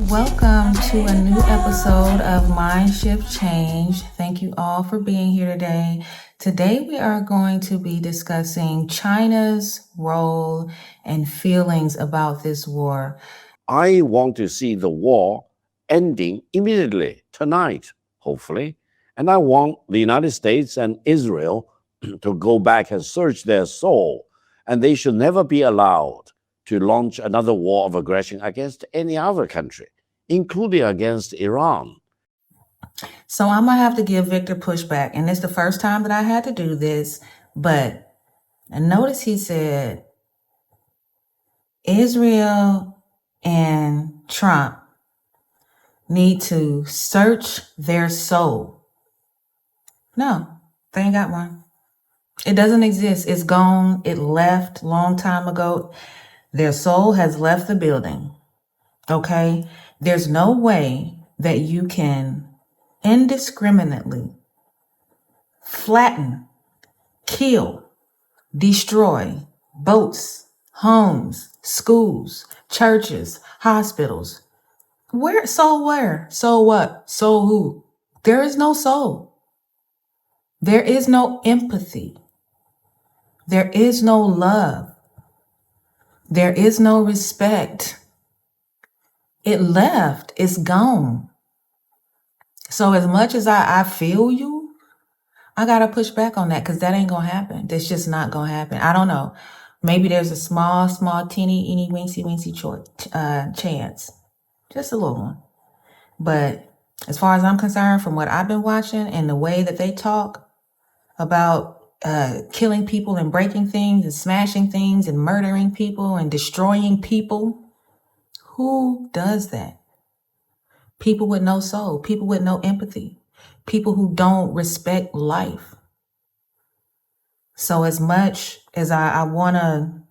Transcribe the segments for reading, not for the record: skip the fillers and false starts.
Welcome to a new episode of Mind Shift Change. Thank you all for being here today. Today we are going to be discussing China's role and feelings about this war. I want to see the war ending immediately tonight, hopefully. And I want the United States and Israel to go back and search their soul. And they should never be allowed to launch another war of aggression against any other country, including against Iran. So I'm going to have to give Victor pushback. And it's the first time that I had to do this. But notice he said Israel and Trump need to search their soul. No, they ain't got one. It doesn't exist. It's gone. It left long time ago. Their soul has left the building. Okay? There's no way that you can indiscriminately flatten, kill, destroy boats, homes, schools, churches, hospitals. Where? Soul where? Soul what? Soul who? There is no soul. There is no empathy. There is no love. There is no respect. It left. It's gone. So as much as I feel you, I got to push back on that because that ain't going to happen. That's just not going to happen. I don't know. Maybe there's a small, teeny, weensy chance. Just a little one. But as far as I'm concerned, from what I've been watching and the way that they talk about killing people and breaking things and smashing things and murdering people and destroying people, who does that? People with no soul, people with no empathy, people who don't respect life. So as much as I wanna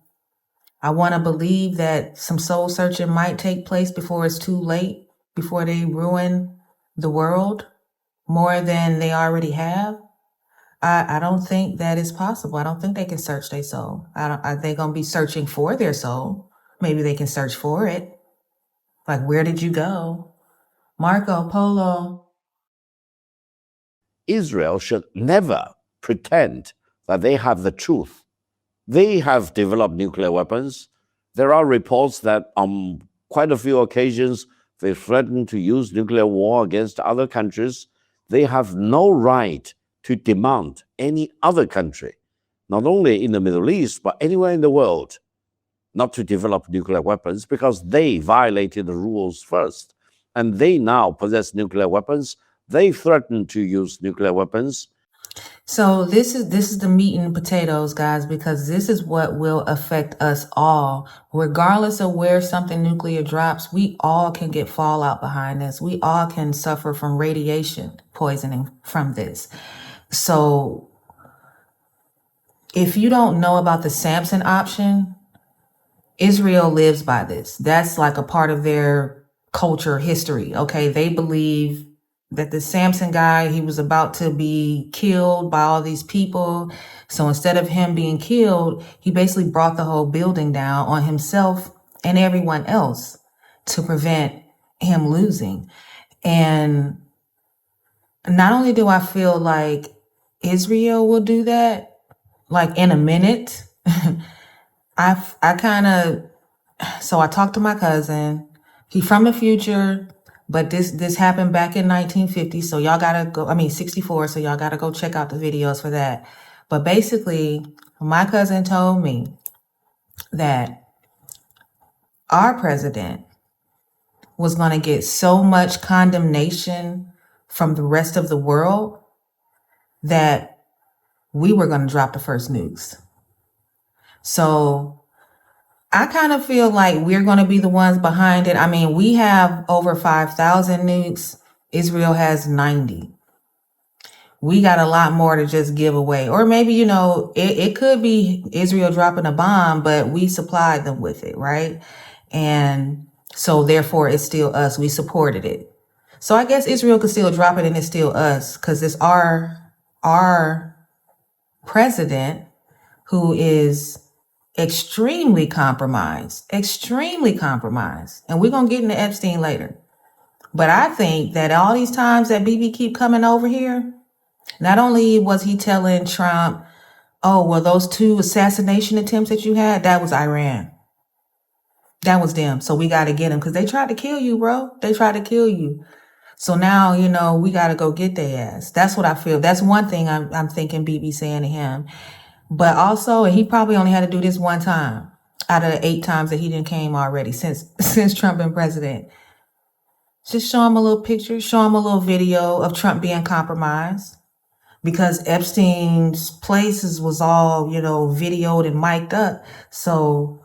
believe that some soul searching might take place before it's too late, before they ruin the world more than they already have, I don't think that is possible. I don't think they can search their soul. Are they gonna be searching for their soul? Maybe they can search for it. Like, where did you go? Marco Polo. Israel should never pretend that they have the truth. They have developed nuclear weapons. There are reports that on quite a few occasions they threaten to use nuclear war against other countries. They have no right to demand any other country, not only in the Middle East, but anywhere in the world, not to develop nuclear weapons because they violated the rules first. And they now possess nuclear weapons. They threaten to use nuclear weapons. So this is the meat and potatoes, guys, because this is what will affect us all. Regardless of where something nuclear drops, we all can get fallout behind this. We all can suffer from radiation poisoning from this. So if you don't know about the Samson option, Israel lives by this. That's like a part of their culture history. Okay. They believe that the Samson guy, he was about to be killed by all these people. So instead of him being killed, he basically brought the whole building down on himself and everyone else to prevent him losing. And not only do I feel like Israel will do that, like in a minute, I talked to my cousin. He from the future, but this happened back in 1950. So y'all gotta go, 64. So y'all gotta go check out the videos for that. But basically, my cousin told me that our president was gonna get so much condemnation from the rest of the world that we were gonna drop the first nukes. So I kind of feel like we're going to be the ones behind it. I mean, we have over 5,000 nukes. Israel has 90. We got a lot more to just give away. Or maybe, it could be Israel dropping a bomb, but we supplied them with it, right? And so therefore it's still us. We supported it. So I guess Israel could still drop it and it's still us because it's our president who is extremely compromised. And we're going to get into Epstein later. But I think that all these times that BB keep coming over here, not only was he telling Trump, oh, well, those 2 assassination attempts that you had, that was Iran. That was them. So we got to get them because they tried to kill you, bro. They tried to kill you. So now, we got to go get their ass. That's what I feel. That's one thing I'm thinking BB saying to him. But also, and he probably only had to do this one time out of the 8 times that he didn't came already since Trump been president. Just show him a little picture, show him a little video of Trump being compromised. Because Epstein's places was all, videoed and mic'd up. So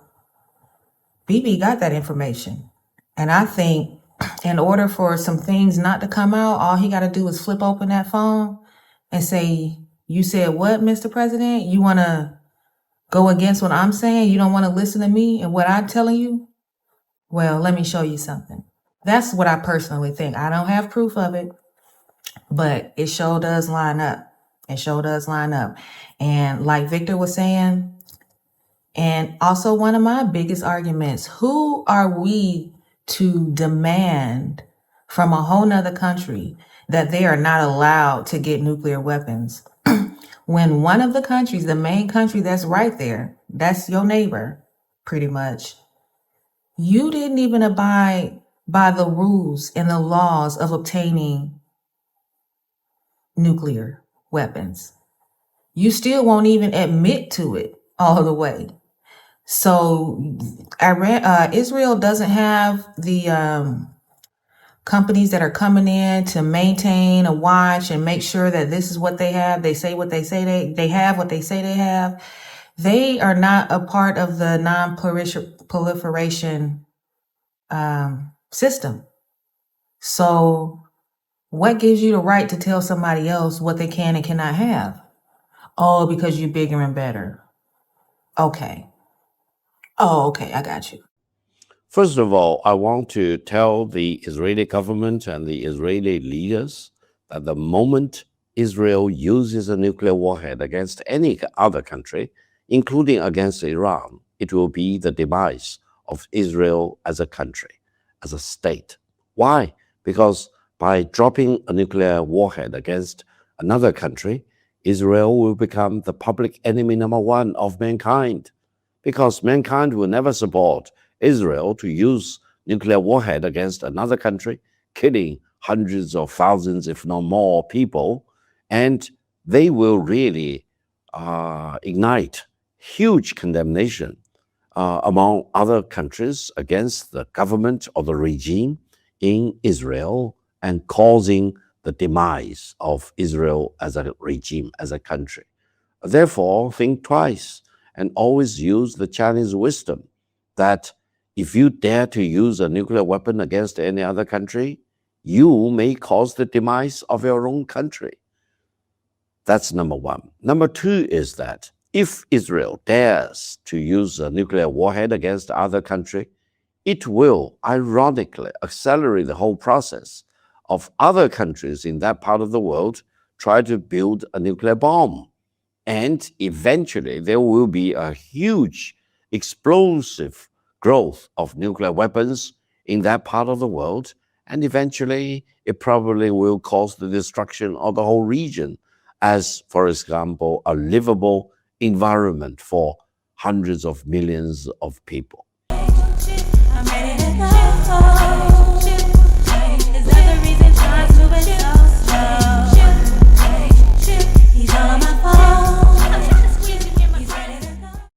BB got that information. And I think in order for some things not to come out, all he got to do is flip open that phone and say, you said what, Mr. President? You want to go against what I'm saying? You don't want to listen to me and what I'm telling you? Well, let me show you something. That's what I personally think. I don't have proof of it, but it sure does line up. It sure does line up. And like Victor was saying, and also one of my biggest arguments, who are we to demand from a whole nother country that they are not allowed to get nuclear weapons? When one of the countries, the main country that's right there, that's your neighbor, pretty much, you didn't even abide by the rules and the laws of obtaining nuclear weapons. You still won't even admit to it all the way. So Israel doesn't have the companies that are coming in to maintain a watch and make sure that this is what they have. They say what they say they have what they say they have. They are not a part of the non-proliferation system. So what gives you the right to tell somebody else what they can and cannot have? Oh, because you're bigger and better. Okay. Oh, okay. I got you. First of all, I want to tell the Israeli government and the Israeli leaders that the moment Israel uses a nuclear warhead against any other country, including against Iran, it will be the demise of Israel as a country, as a state. Why? Because by dropping a nuclear warhead against another country, Israel will become the public enemy number 1 of mankind, because mankind will never support Israel to use nuclear warhead against another country, killing hundreds of thousands, if not more, people, and they will really ignite huge condemnation among other countries against the government or the regime in Israel and causing the demise of Israel as a regime, as a country. Therefore, think twice and always use the Chinese wisdom that if you dare to use a nuclear weapon against any other country, you may cause the demise of your own country. That's number 1. Number 2 is that if Israel dares to use a nuclear warhead against other country, it will ironically accelerate the whole process of other countries in that part of the world try to build a nuclear bomb. And eventually there will be a huge explosive growth of nuclear weapons in that part of the world. And eventually it probably will cause the destruction of the whole region as, for example, a livable environment for hundreds of millions of people.